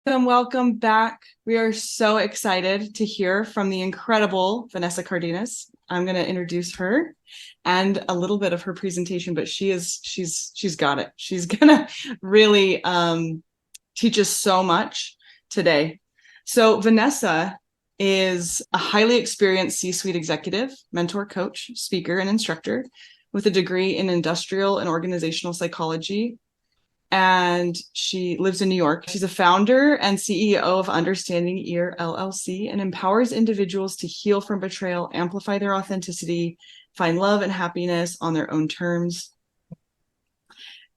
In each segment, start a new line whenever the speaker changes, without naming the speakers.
And welcome back. We are so excited to hear from the incredible Vanessa Cardenas. I'm going to introduce her and a little bit of her presentation, but she's got it. She's going to really teach us so much today. So Vanessa is a highly experienced C-suite executive, mentor, coach, speaker, and instructor with a degree in industrial and organizational psychology, and she lives in New York. She's a founder and CEO of Understanding Ear LLC and empowers individuals to heal from betrayal, amplify their authenticity, find love and happiness on their own terms.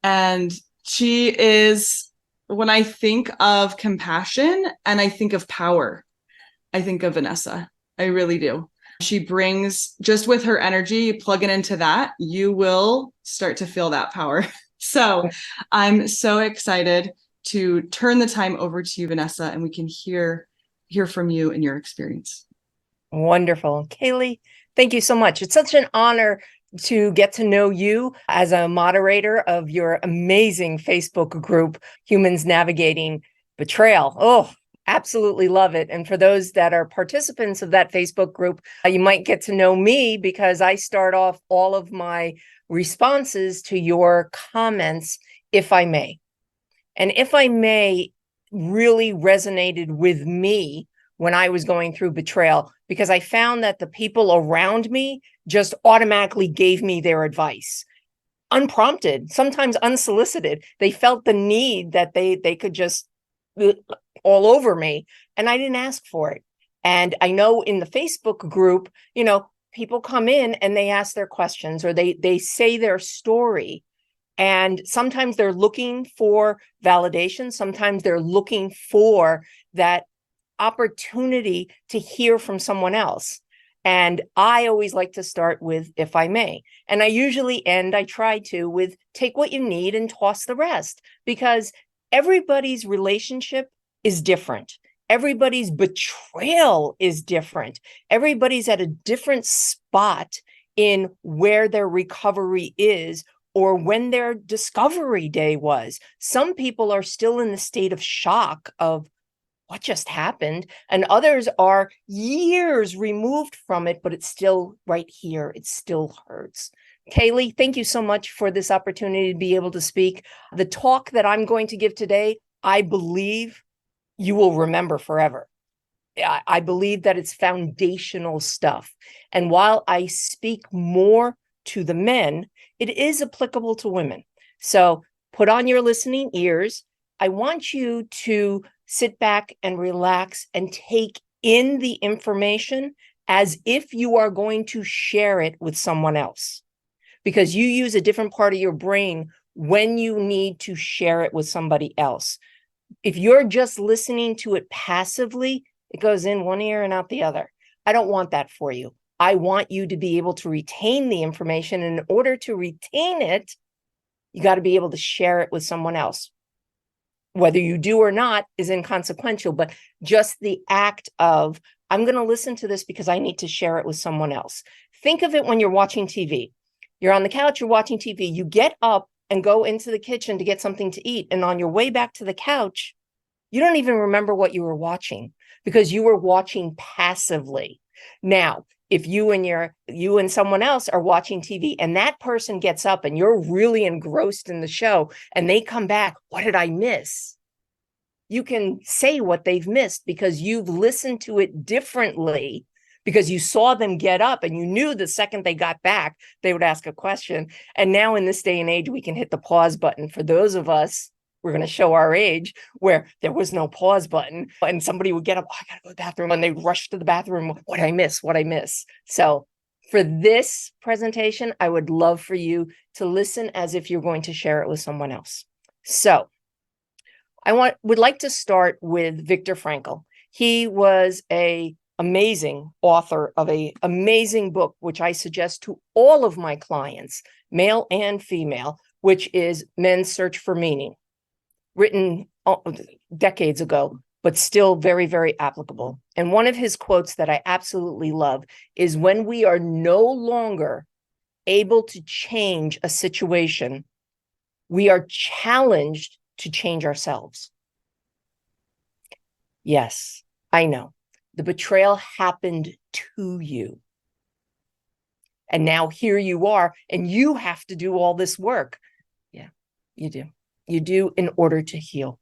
And she is, when I think of compassion and I think of power, I think of Vanessa. I really do. She brings, just with her energy, plug it into that, you will start to feel that power. So I'm so excited to turn the time over to you, Vanessa, and we can hear from you and your experience.
Wonderful. Kaylee, thank you so much. It's such an honor to get to know you as a moderator of your amazing Facebook group, Humans Navigating Betrayal. Oh, absolutely love it. And for those that are participants of that Facebook group, you might get to know me because I start off all of my responses to your comments, if I may. And if I may really resonated with me when I was going through betrayal, because I found that the people around me just automatically gave me their advice, unprompted, sometimes unsolicited. They felt the need that they could just all over me, and I didn't ask for it. And I know in the Facebook group, people come in and they ask their questions or they say their story. And sometimes they're looking for validation. Sometimes they're looking for that opportunity to hear from someone else. And I always like to start with, if I may. And I usually end, I try to, with take what you need and toss the rest, because everybody's relationship is different. Everybody's betrayal is different. Everybody's at a different spot in where their recovery is or when their discovery day was. Some people are still in the state of shock of what just happened, and others are years removed from it, but it's still right here. It still hurts. Kaylee, thank you so much for this opportunity to be able to speak. The talk that I'm going to give today, I believe you will remember forever. I believe that it's foundational stuff. And while I speak more to the men, it is applicable to women. So put on your listening ears. I want you to sit back and relax and take in the information as if you are going to share it with someone else, because you use a different part of your brain when you need to share it with somebody else. If you're just listening to it passively, it goes in one ear and out the other. I don't want that for you. I want you to be able to retain the information. And in order to retain it, you got to be able to share it with someone else. Whether you do or not is inconsequential, but just the act of, I'm going to listen to this because I need to share it with someone else. Think of it when you're watching TV. You're on the couch, you're watching TV. You get up and go into the kitchen to get something to eat. And on your way back to the couch, you don't even remember what you were watching because you were watching passively. Now, if you and someone else are watching TV and that person gets up and you're really engrossed in the show and they come back, what did I miss? You can say what they've missed because you've listened to it differently, because you saw them get up and you knew the second they got back, they would ask a question. And now in this day and age, we can hit the pause button. For those of us, we're going to show our age, where there was no pause button and somebody would get up, oh, I got to go to the bathroom, and they'd rush to the bathroom. What I miss? So for this presentation, I would love for you to listen as if you're going to share it with someone else. So would like to start with Viktor Frankl. He was an amazing author of an amazing book, which I suggest to all of my clients, male and female, which is Men's Search for Meaning, written decades ago, but still very, very applicable. And one of his quotes that I absolutely love is, when we are no longer able to change a situation, we are challenged to change ourselves. Yes, I know. The betrayal happened to you. And now here you are, and you have to do all this work. Yeah, you do. You do in order to heal.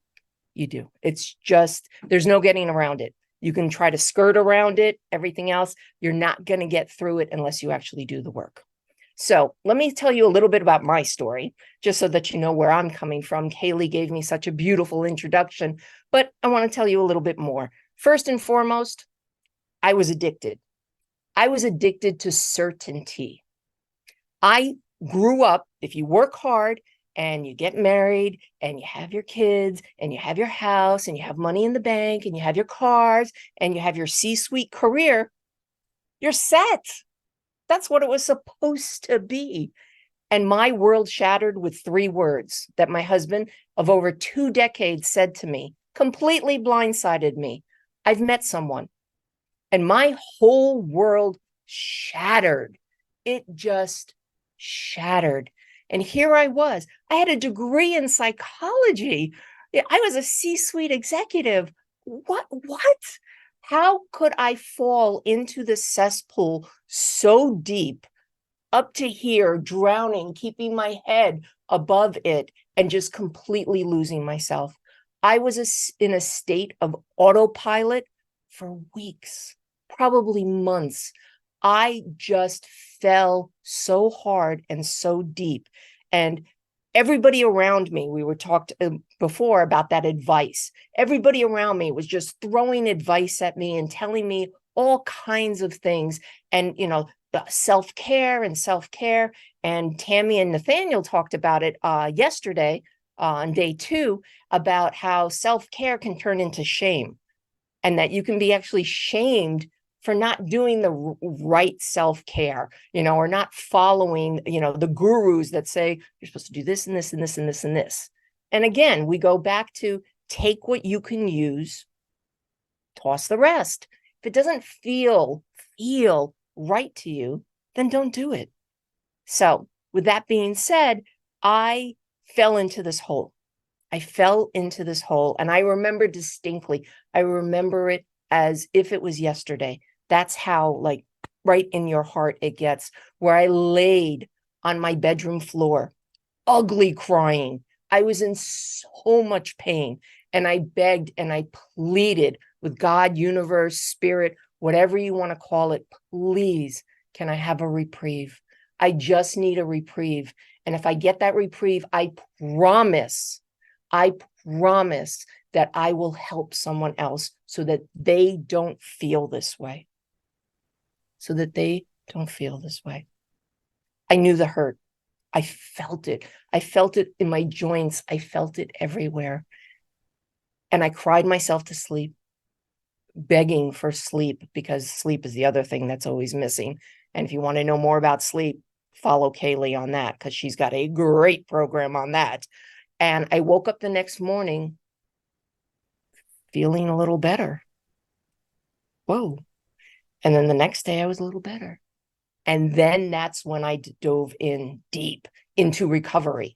You do. It's just, there's no getting around it. You can try to skirt around it, everything else. You're not going to get through it unless you actually do the work. So let me tell you a little bit about my story, just so that you know where I'm coming from. Kaylee gave me such a beautiful introduction, but I want to tell you a little bit more. First and foremost, I was addicted. I was addicted to certainty. I grew up, if you work hard and you get married and you have your kids and you have your house and you have money in the bank and you have your cars and you have your C-suite career, you're set. That's what it was supposed to be. And my world shattered with 3 words that my husband of over 2 decades said to me, completely blindsided me. I've met someone. And my whole world shattered. It just shattered. And here I was. I had a degree in psychology. I was a C-suite executive. What? How could I fall into the cesspool so deep, up to here, drowning, keeping my head above it, and just completely losing myself? I was in a state of autopilot for weeks, probably months. I just fell so hard and so deep. And everybody around me, we were talked before about that advice. Everybody around me was just throwing advice at me and telling me all kinds of things. And, self-care. And Tammy and Nathaniel talked about it yesterday on day 2 about how self-care can turn into shame, and that you can be actually shamed for not doing the right self-care, or not following, the gurus that say you're supposed to do this and this and this and this and this. And again, we go back to take what you can use, toss the rest. If it doesn't feel right to you, then don't do it. So with that being said, I fell into this hole. And I remember distinctly, I remember it as if it was yesterday. That's how, like, right in your heart it gets, where I laid on my bedroom floor, ugly crying. I was in so much pain, and I begged and I pleaded with God, universe, spirit, whatever you want to call it, please, can I have a reprieve? I just need a reprieve. And if I get that reprieve, I promise that I will help someone else so that they don't feel this way. I knew the hurt. I felt it. I felt it in my joints. I felt it everywhere. And I cried myself to sleep, begging for sleep, because sleep is the other thing that's always missing. And if you want to know more about sleep, follow Kaylee on that, because she's got a great program on that. And I woke up the next morning feeling a little better. Whoa. And then the next day I was a little better. And then that's when I dove in deep into recovery.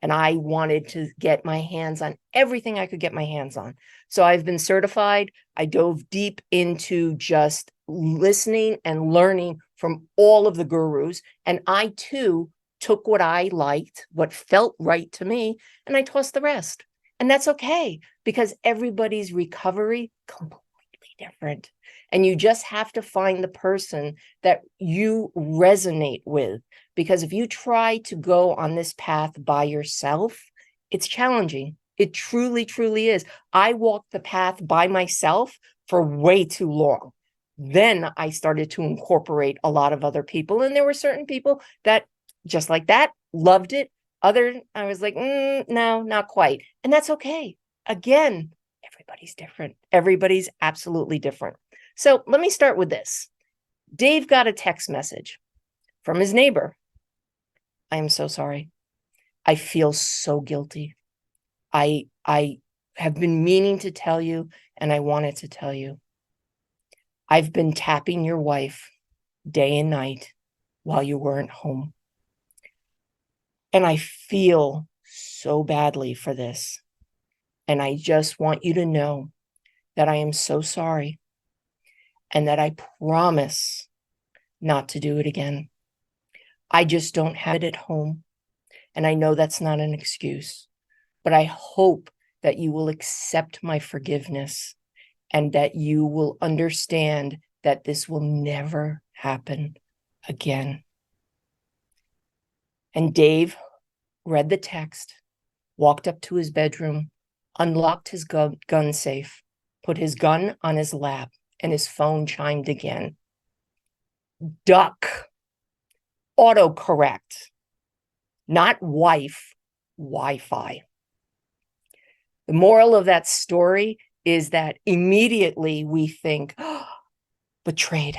And I wanted to get my hands on everything I could get my hands on. So I've been certified. I dove deep into just listening and learning from all of the gurus. And I too took what I liked, what felt right to me, and I tossed the rest. And that's okay, because everybody's recovery completely different. And you just have to find the person that you resonate with. Because if you try to go on this path by yourself, it's challenging. It truly, truly is. I walked the path by myself for way too long. Then I started to incorporate a lot of other people. And there were certain people that, just like that, loved it. Other, I was like, no, not quite. And that's okay. Again, everybody's different. Everybody's absolutely different. So let me start with this. Dave got a text message from his neighbor. I am so sorry. I feel so guilty. I have been meaning to tell you, and I wanted to tell you. I've been tapping your wife day and night while you weren't home. And I feel so badly for this. And I just want you to know that I am so sorry and that I promise not to do it again. I just don't have it at home. And I know that's not an excuse, but I hope that you will accept my forgiveness and that you will understand that this will never happen again. And Dave read the text, walked up to his bedroom, unlocked his gun safe, put his gun on his lap, and his phone chimed again. Duck. Autocorrect. Not wife, Wi-Fi. The moral of that story is that immediately we think, oh, betrayed.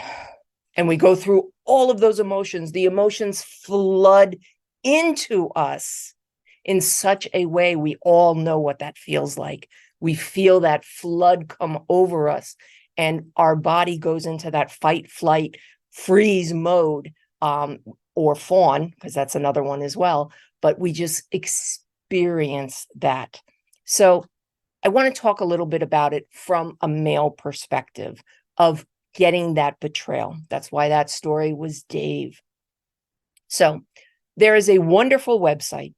And we go through all of those emotions. The emotions flood into us in such a way we all know what that feels like. We feel that flood come over us, and our body goes into that fight, flight, freeze mode, or fawn, because that's another one as well. But we just experience that. So I want to talk a little bit about it from a male perspective of getting that betrayal. That's why that story was Dave. So there is a wonderful website.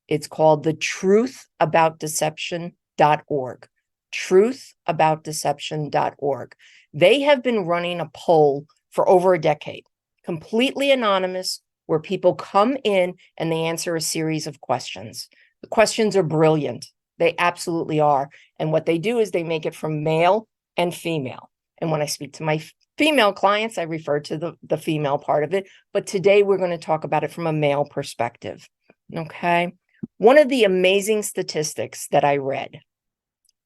It's called the truthaboutdeception.org. Truthaboutdeception.org. They have been running a poll for over a decade, completely anonymous, where people come in and they answer a series of questions. The questions are brilliant. They absolutely are. And what they do is they make it from male and female. And when I speak to my female clients, I refer to the female part of it. But today we're going to talk about it from a male perspective. Okay. One of the amazing statistics that I read,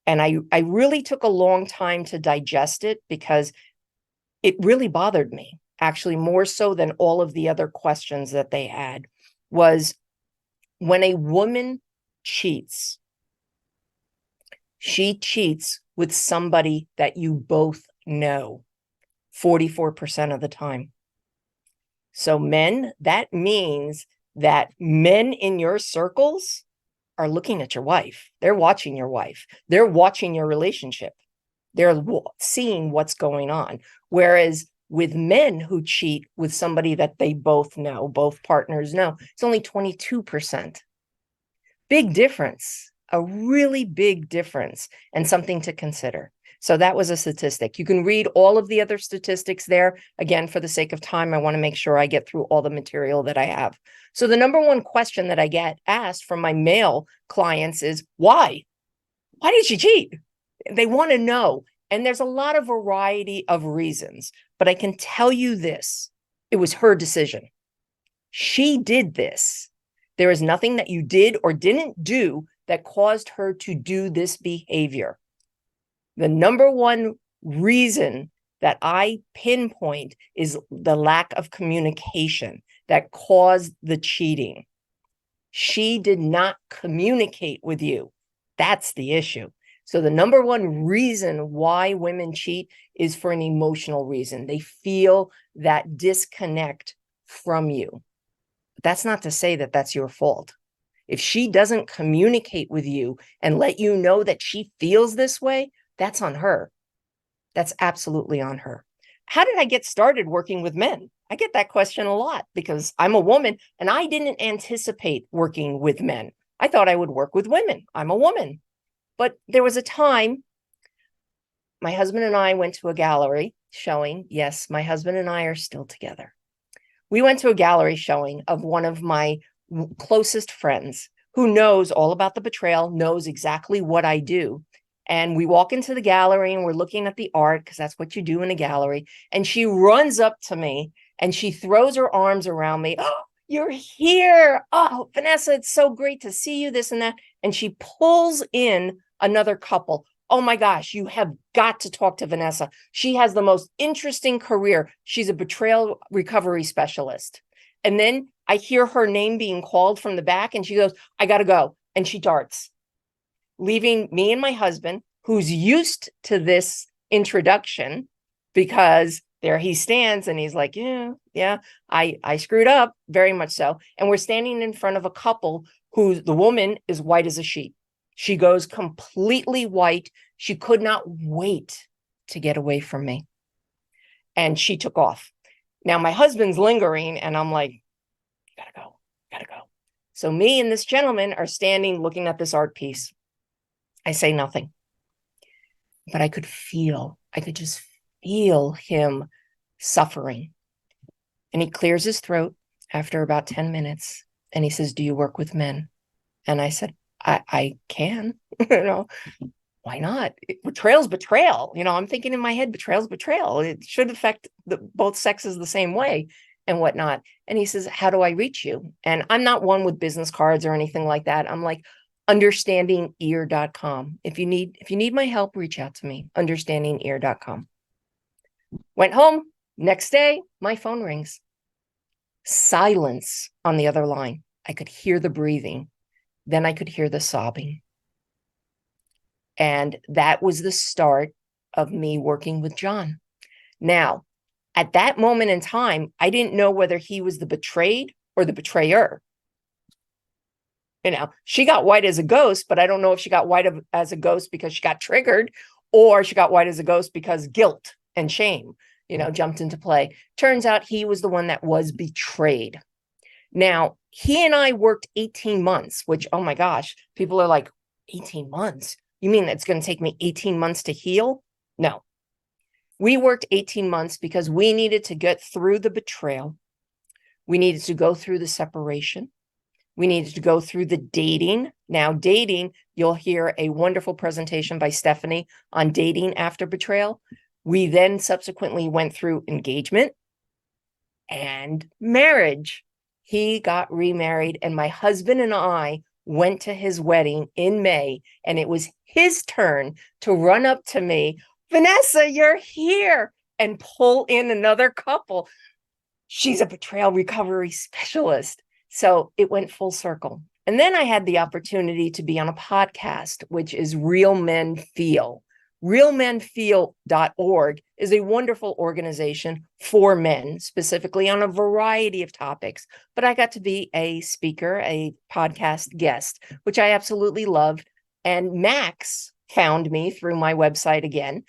and I really took a long time to digest it because it really bothered me, actually more so than all of the other questions that they had, was when a woman cheats, she cheats with somebody that you both know 44% of the time. So men, that means that men in your circles are looking at your wife. They're watching your wife. They're watching your relationship. They're seeing what's going on. Whereas with men who cheat with somebody that they both know, both partners know, it's only 22%. Big difference, a really big difference, and something to consider. So that was a statistic. You can read all of the other statistics there. Again, for the sake of time, I want to make sure I get through all the material that I have. So the number one question that I get asked from my male clients is, why? Why did she cheat? They want to know. And there's a lot of variety of reasons, but I can tell you this, it was her decision. She did this. There is nothing that you did or didn't do that caused her to do this behavior. The number one reason that I pinpoint is the lack of communication that caused the cheating. She did not communicate with you. That's the issue. So the number one reason why women cheat is for an emotional reason. They feel that disconnect from you. But that's not to say that that's your fault. If she doesn't communicate with you and let you know that she feels this way, that's on her. That's absolutely on her. How did I get started working with men? I get that question a lot because I'm a woman and I didn't anticipate working with men. I thought I would work with women. I'm a woman. But there was a time my husband and I went to a gallery showing. Yes, my husband and I are still together. We went to a gallery showing of one of my closest friends who knows all about the betrayal, knows exactly what I do. And we walk into the gallery and we're looking at the art because that's what you do in a gallery. And she runs up to me and she throws her arms around me. Oh, you're here. Oh, Vanessa, it's so great to see you, this and that. And she pulls in another couple. Oh my gosh, you have got to talk to Vanessa. She has the most interesting career. She's a betrayal recovery specialist. And then I hear her name being called from the back and she goes, I got to go. And she darts, leaving me and my husband, who's used to this introduction, because there he stands and he's like, yeah, I screwed up, very much so. And we're standing in front of a couple who the woman is white as a sheet. She goes completely white. She could not wait to get away from me. And she took off. Now my husband's lingering and I'm like, gotta go, gotta go. So me and this gentleman are standing looking at this art piece. I say nothing, but I could just feel him suffering. And he clears his throat after about 10 minutes. And he says, do you work with men? And I said, I can, why not? Betrayal's betrayal. I'm thinking in my head, betrayal's betrayal. It should affect both sexes the same way and whatnot. And he says, how do I reach you? And I'm not one with business cards or anything like that. I'm like, understandingear.com. If you need my help, reach out to me, understandingear.com. Went home. Next day, my phone rings. Silence on the other line. I could hear the breathing. Then I could hear the sobbing. And that was the start of me working with John. Now, at that moment in time, I didn't know whether he was the betrayed or the betrayer. She got white as a ghost, but I don't know if she got white as a ghost because she got triggered or she got white as a ghost because guilt and shame, jumped into play. Turns out he was the one that was betrayed. Now, he and I worked 18 months, which, oh my gosh, people are like, 18 months? You mean it's going to take me 18 months to heal? No. We worked 18 months because we needed to get through the betrayal. We needed to go through the separation. We needed to go through the dating. Now, dating, you'll hear a wonderful presentation by Stephanie on dating after betrayal. We then subsequently went through engagement and marriage. He got remarried, and my husband and I went to his wedding in May, and it was his turn to run up to me, Vanessa, you're here, and pull in another couple. She's a betrayal recovery specialist. So it went full circle. And then I had the opportunity to be on a podcast, which is Real Men Feel. RealMenFeel.org is a wonderful organization for men, specifically on a variety of topics. But I got to be a speaker, a podcast guest, which I absolutely loved. And Max found me through my website again.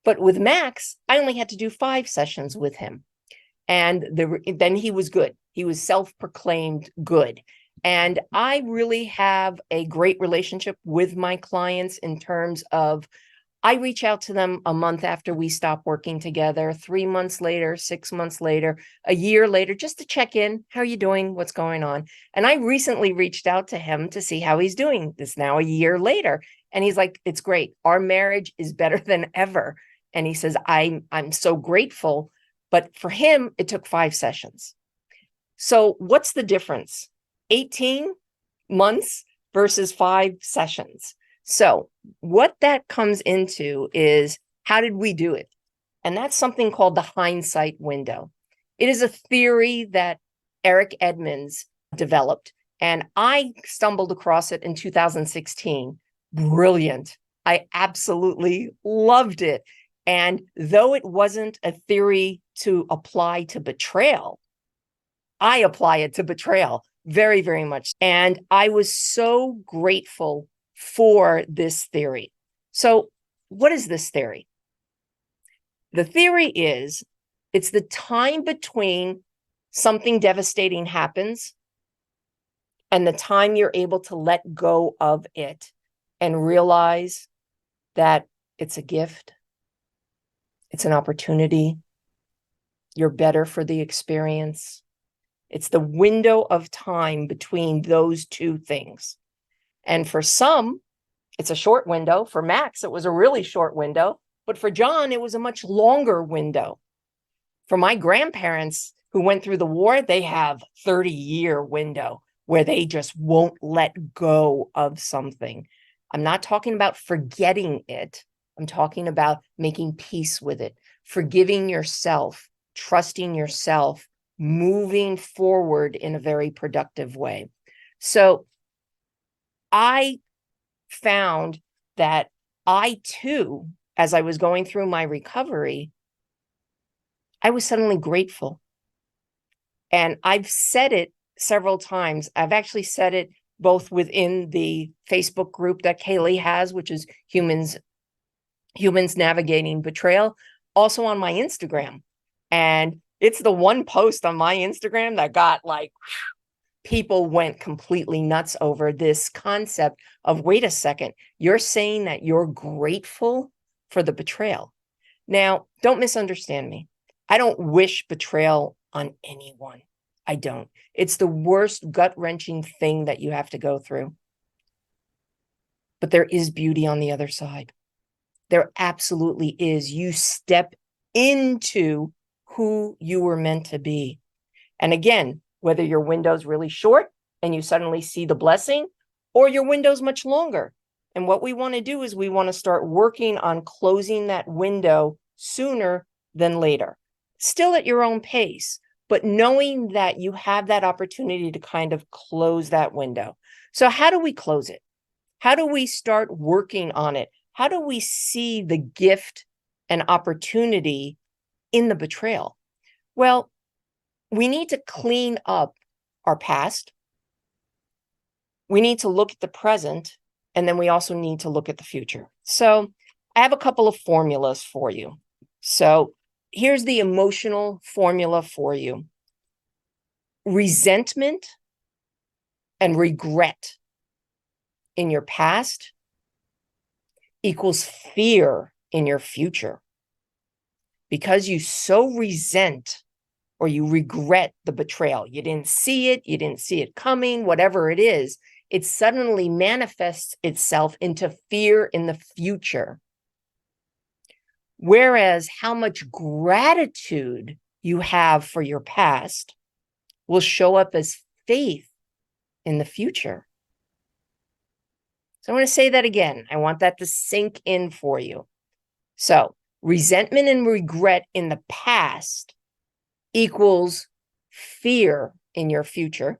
But with Max, I only had to do 5 sessions with him. And then he was good. He was self-proclaimed good. And I really have a great relationship with my clients in terms of I reach out to them a month after we stop working together, 3 months later, 6 months later, a year later, just to check in. How are you doing? What's going on? And I recently reached out to him to see how he's doing. This now a year later. And he's like, it's great. Our marriage is better than ever. And he says, I'm so grateful. But for him, it took 5 sessions. So what's the difference? 18 months versus 5 sessions. So what that comes into is, how did we do it? And that's something called the hindsight window. It is a theory that Eric Edmeades developed, and I stumbled across it in 2016. Brilliant. I absolutely loved it. And though it wasn't a theory to apply to betrayal, I apply it to betrayal very, very much. And I was so grateful for this theory. So what is this theory? The theory is it's the time between something devastating happens and the time you're able to let go of it and realize that it's a gift. It's an opportunity. You're better for the experience. It's the window of time between those two things. And for some, it's a short window. For Max, it was a really short window. But for John, it was a much longer window. For my grandparents who went through the war, they have 30-year window where they just won't let go of something. I'm not talking about forgetting it. I'm talking about making peace with it, forgiving yourself, trusting yourself, moving forward in a very productive way. So I found that I too, as I was going through my recovery, I was suddenly grateful. And I've said it several times. I've actually said it both within the Facebook group that Kaylee has, which is Humans Navigating Betrayal, also on my Instagram. And it's the one post on my Instagram that got like, people went completely nuts over this concept of, wait a second, you're saying that you're grateful for the betrayal. Now, don't misunderstand me. I don't wish betrayal on anyone. I don't. It's the worst gut-wrenching thing that you have to go through. But there is beauty on the other side. There absolutely is. You step into who you were meant to be. And again, whether your window's really short and you suddenly see the blessing, or your window's much longer. And what we want to do is we want to start working on closing that window sooner than later. Still at your own pace, but knowing that you have that opportunity to kind of close that window. So how do we close it? How do we start working on it? How do we see the gift and opportunity in the betrayal? Well, we need to clean up our past. We need to look at the present, and then we also need to look at the future. So I have a couple of formulas for you. So here's the emotional formula for you. Resentment and regret in your past equals fear in your future. Because you so resent or you regret the betrayal, you didn't see it coming, whatever it is, it suddenly manifests itself into fear in the future. Whereas how much gratitude you have for your past will show up as faith in the future. So I want to say that again. I want that to sink in for you. So resentment and regret in the past equals fear in your future.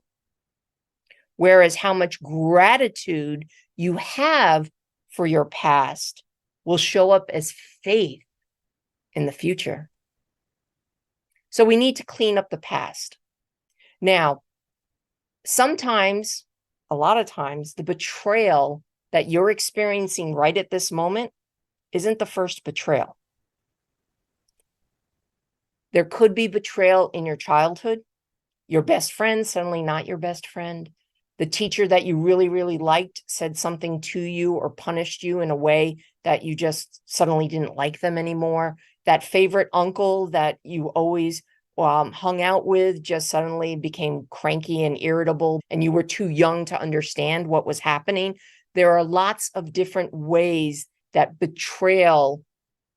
Whereas how much gratitude you have for your past will show up as faith in the future. So we need to clean up the past. Now, sometimes, a lot of times, the betrayal that you're experiencing right at this moment isn't the first betrayal. There could be betrayal in your childhood. Your best friend, suddenly not your best friend. The teacher that you really, really liked said something to you or punished you in a way that you just suddenly didn't like them anymore. That favorite uncle that you always hung out with just suddenly became cranky and irritable, and you were too young to understand what was happening. There are lots of different ways that betrayal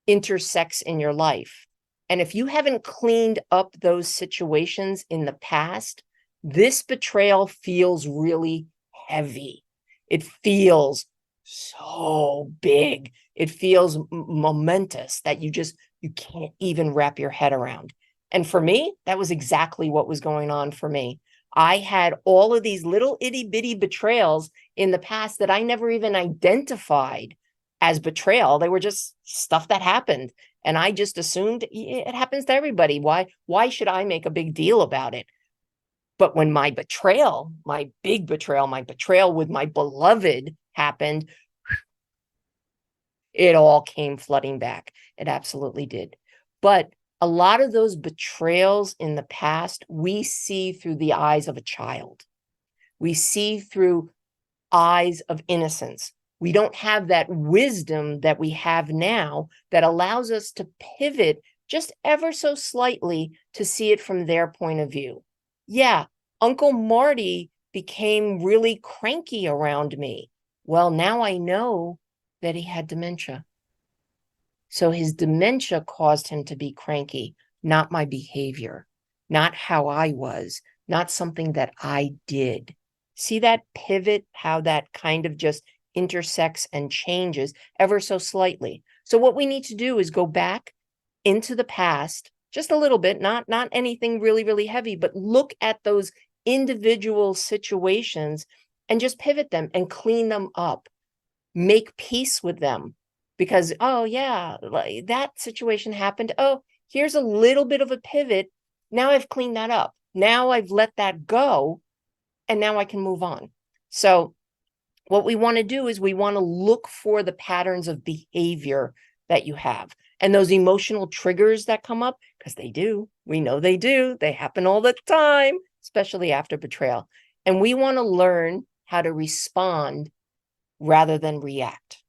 intersects in your life. And if you haven't cleaned up those situations in the past, this betrayal feels really heavy. It feels so big. It feels momentous that you can't even wrap your head around. And for me, that was exactly what was going on for me. I had all of these little itty bitty betrayals in the past that I never even identified as betrayal. They were just stuff that happened. And I just assumed it happens to everybody. Why should I make a big deal about it? But when my betrayal, my big betrayal, my betrayal with my beloved happened, it all came flooding back. It absolutely did. But a lot of those betrayals in the past, we see through the eyes of a child. We see through eyes of innocence. We don't have that wisdom that we have now that allows us to pivot just ever so slightly to see it from their point of view. Yeah, Uncle Marty became really cranky around me. Well, now I know that he had dementia. So his dementia caused him to be cranky, not my behavior, not how I was, not something that I did. See that pivot, how that kind of just intersects and changes ever so slightly. So what we need to do is go back into the past, just a little bit, not anything really, really heavy, but look at those individual situations and just pivot them and clean them up. Make peace with them. Because, oh yeah, that situation happened. Oh, here's a little bit of a pivot. Now I've cleaned that up. Now I've let that go. And now I can move on. So what we want to do is we want to look for the patterns of behavior that you have and those emotional triggers that come up, because they do. We know they do. They happen all the time, especially after betrayal. And we want to learn how to respond rather than react.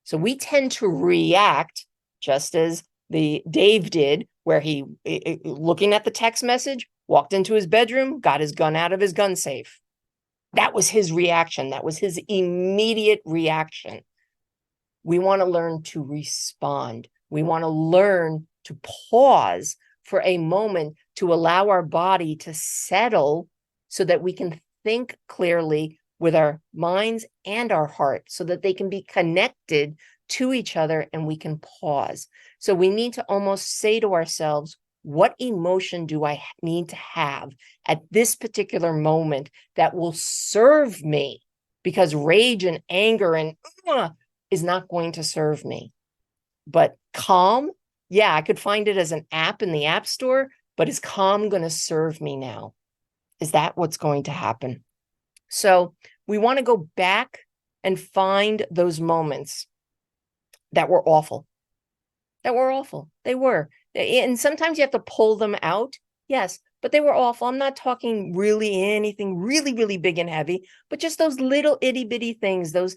So we tend to react just as Dave did, where he, looking at the text message, walked into his bedroom, got his gun out of his gun safe. That was his reaction. That was his immediate reaction. We want to learn to respond. We want to learn to pause for a moment to allow our body to settle so that we can think clearly with our minds and our heart so that they can be connected to each other and we can pause. So we need to almost say to ourselves, what emotion do I need to have at this particular moment that will serve me? Because rage and anger and is not going to serve me. But calm, yeah, I could find it as an app in the App Store, but is calm going to serve me now? Is that what's going to happen? So we want to go back and find those moments that were awful. That were awful. They were. And sometimes you have to pull them out. Yes, but they were awful. I'm not talking really anything really, really big and heavy, but just those little itty bitty things, those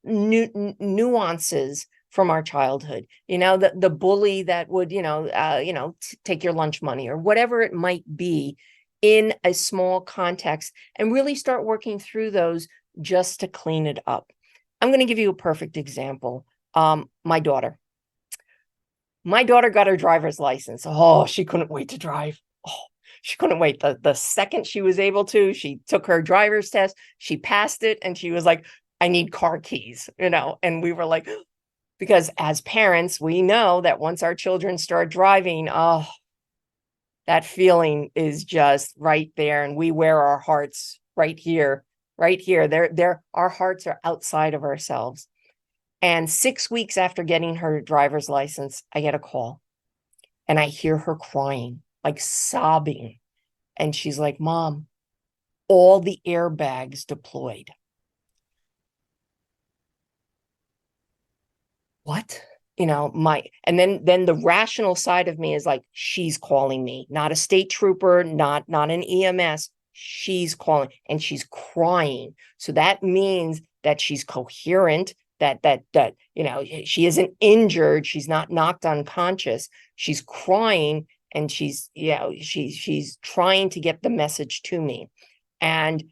nuances from our childhood. You know, the bully that would, take your lunch money or whatever it might be in a small context, and really start working through those just to clean it up. I'm going to give you a perfect example. My daughter got her driver's license. Oh, she couldn't wait to drive. Oh, she couldn't wait. The second she was able to, she took her driver's test, she passed it, and she was like, I need car keys, and we were like, because as parents, we know that once our children start driving, oh, that feeling is just right there. And we wear our hearts right here. Our hearts are outside of ourselves. And 6 weeks after getting her driver's license, I get a call and I hear her crying, like sobbing. And she's like, Mom, all the airbags deployed. What? And then the rational side of me is like, she's calling me, not a state trooper, not an EMS. She's calling and she's crying. So that means that she's coherent, that she isn't injured, she's not knocked unconscious. She's crying and she's trying to get the message to me. And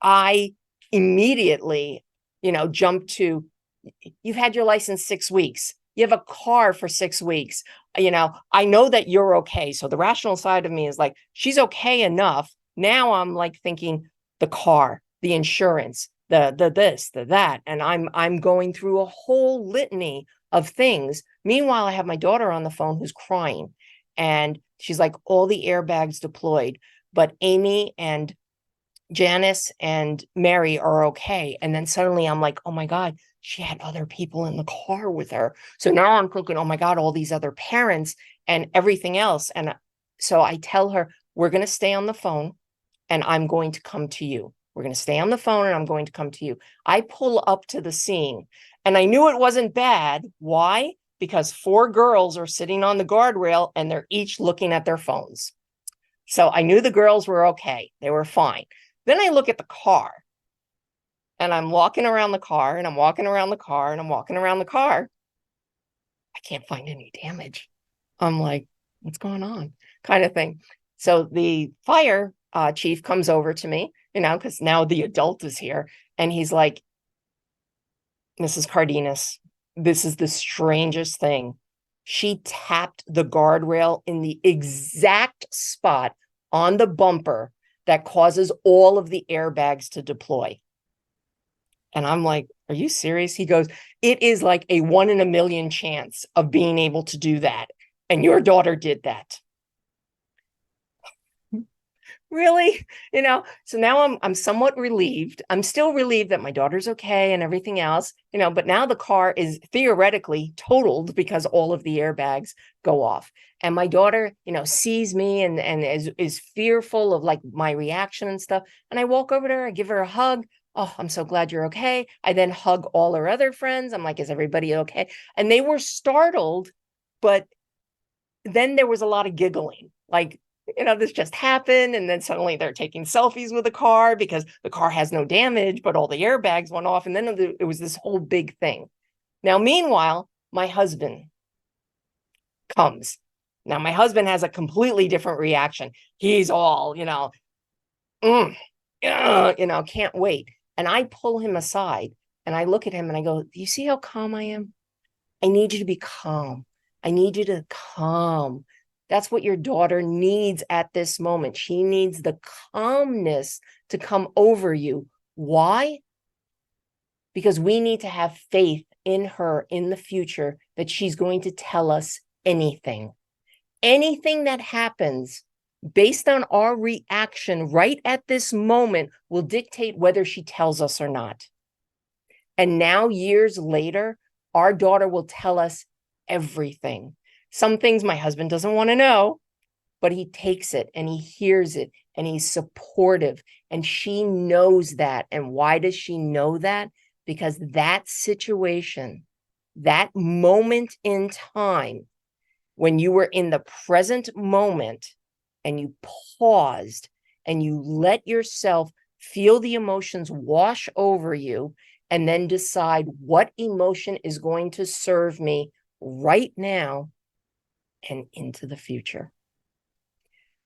I immediately, jumped to, you've had your license 6 weeks. You have a car for 6 weeks. I know that you're okay. So the rational side of me is like, she's okay enough. Now I'm like thinking the car, the insurance, the this, the that. And I'm going through a whole litany of things. Meanwhile, I have my daughter on the phone who's crying. And she's like, all the airbags deployed. But Amy and Janice and Mary are okay. And then suddenly I'm like, oh my God, she had other people in the car with her. So now I'm thinking, oh my God, all these other parents and everything else. And so I tell her, we're going to stay on the phone and I'm going to come to you. We're going to stay on the phone and I'm going to come to you. I pull up to the scene and I knew it wasn't bad. Why? Because 4 girls are sitting on the guardrail and they're each looking at their phones. So I knew the girls were okay. They were fine. Then I look at the car and I'm walking around the car and I'm walking around the car and I'm walking around the car. I can't find any damage. I'm like, what's going on? Kind of thing. So the fire chief comes over to me, because now the adult is here. And he's like, Mrs. Cardenas, this is the strangest thing. She tapped the guardrail in the exact spot on the bumper that causes all of the airbags to deploy. And I'm like, are you serious? He goes, it is like a 1 in a million chance of being able to do that. And your daughter did that. really? So now I'm somewhat relieved. I'm still relieved that my daughter's okay and everything else, but now the car is theoretically totaled because all of the airbags go off. And my daughter, sees me and is fearful of like my reaction and stuff. And I walk over to her, I give her a hug. Oh, I'm so glad you're okay. I then hug all her other friends. I'm like, is everybody okay? And they were startled, but then there was a lot of giggling, like, this just happened. And then suddenly they're taking selfies with the car because the car has no damage, but all the airbags went off. And then it was this whole big thing. Now, meanwhile, my husband comes. Now, my husband has a completely different reaction. He's all, can't wait. And I pull him aside and I look at him and I go, do you see how calm I am? I need you to be calm. I need you to calm. That's what your daughter needs at this moment. She needs the calmness to come over you. Why? Because we need to have faith in her in the future that she's going to tell us anything. Anything that happens based on our reaction right at this moment will dictate whether she tells us or not. And now, years later, our daughter will tell us everything. Some things my husband doesn't want to know, but he takes it and he hears it and he's supportive. And she knows that. And why does she know that? Because that situation, that moment in time, when you were in the present moment and you paused and you let yourself feel the emotions wash over you and then decide what emotion is going to serve me right now and into the future.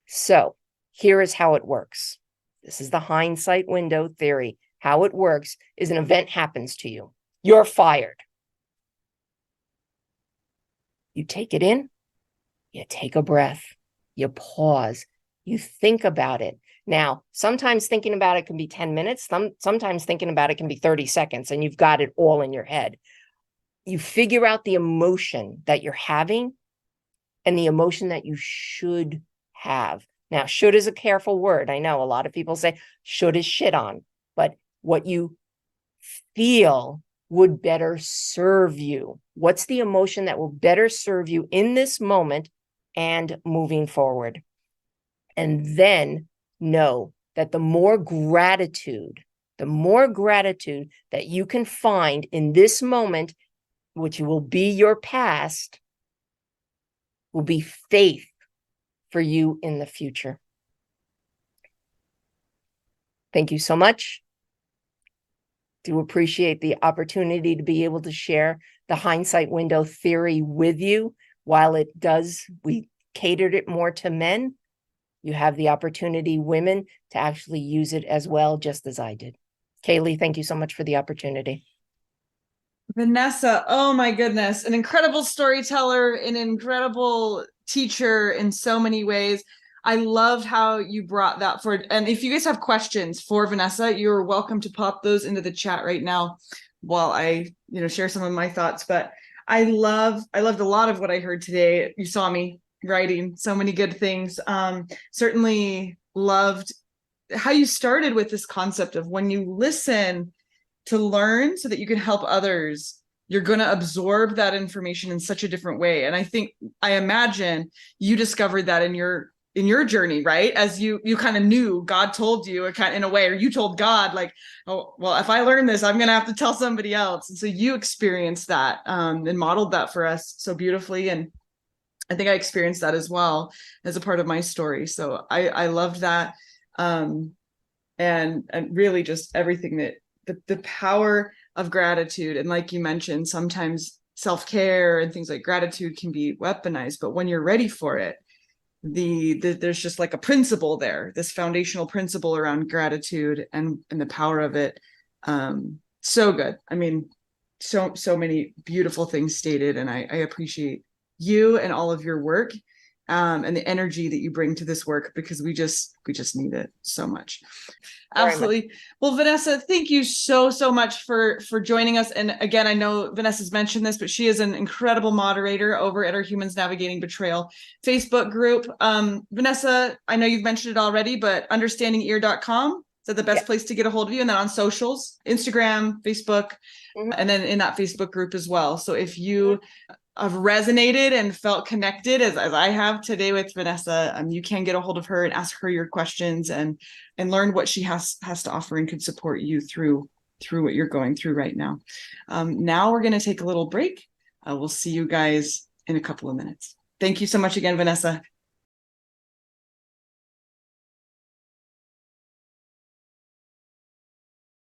So here is how it works. This is the hindsight window theory. How it works is an event happens to you. You're fired. You take it in, you take a breath, you pause, you think about it. Now, sometimes thinking about it can be 10 minutes. Sometimes thinking about it can be 30 seconds and you've got it all in your head. You figure out the emotion that you're having and the emotion that you should have. Now, should is a careful word. I know a lot of people say should is shit on, but what you feel would better serve you. What's the emotion that will better serve you in this moment and moving forward? And then know that the more gratitude that you can find in this moment, which will be your past, will be faith for you in the future. Thank you so much. Do appreciate the opportunity to be able to share the hindsight window theory with you. While we catered it more to men, you have the opportunity, women, to actually use it as well, just as I did. Kaylee, thank you so much for the opportunity.
Vanessa, oh my goodness, an incredible storyteller, an incredible teacher in so many ways. I loved how you brought that forward. And if you guys have questions for Vanessa, you're welcome to pop those into the chat right now while I, share some of my thoughts. But I loved a lot of what I heard today. You saw me writing so many good things. Certainly loved how you started with this concept of when you listen to learn so that you can help others, you're going to absorb that information in such a different way. And I imagine you discovered that in your journey, right? As you kind of knew God told you in a way, or you told God like, oh, well, if I learn this, I'm going to have to tell somebody else. And so you experienced that and modeled that for us so beautifully. And I think I experienced that as well as a part of my story. So I loved that. And really just everything that the power of gratitude. And like you mentioned, sometimes self-care and things like gratitude can be weaponized, but when you're ready for it, there's just like a principle there, this foundational principle around gratitude and the power of it. So good. I mean, so many beautiful things stated, and I appreciate you and all of your work and the energy that you bring to this work, because we just need it so much.
Very
Absolutely.
much.
Well, Vanessa, thank you so much for joining us. And again, I know Vanessa's mentioned this, but she is an incredible moderator over at our Humans Navigating Betrayal Facebook group. Vanessa, I know you've mentioned it already, but understandingear.com, is that the best place to get a hold of you? And then on socials, Instagram, Facebook, and then in that Facebook group as well. So if you have resonated and felt connected as I have today with Vanessa, you can get a hold of her and ask her your questions and learn what she has to offer and could support you through what you're going through right now. Now we're going to take a little break. We'll see you guys in a couple of minutes. Thank you so much again, Vanessa.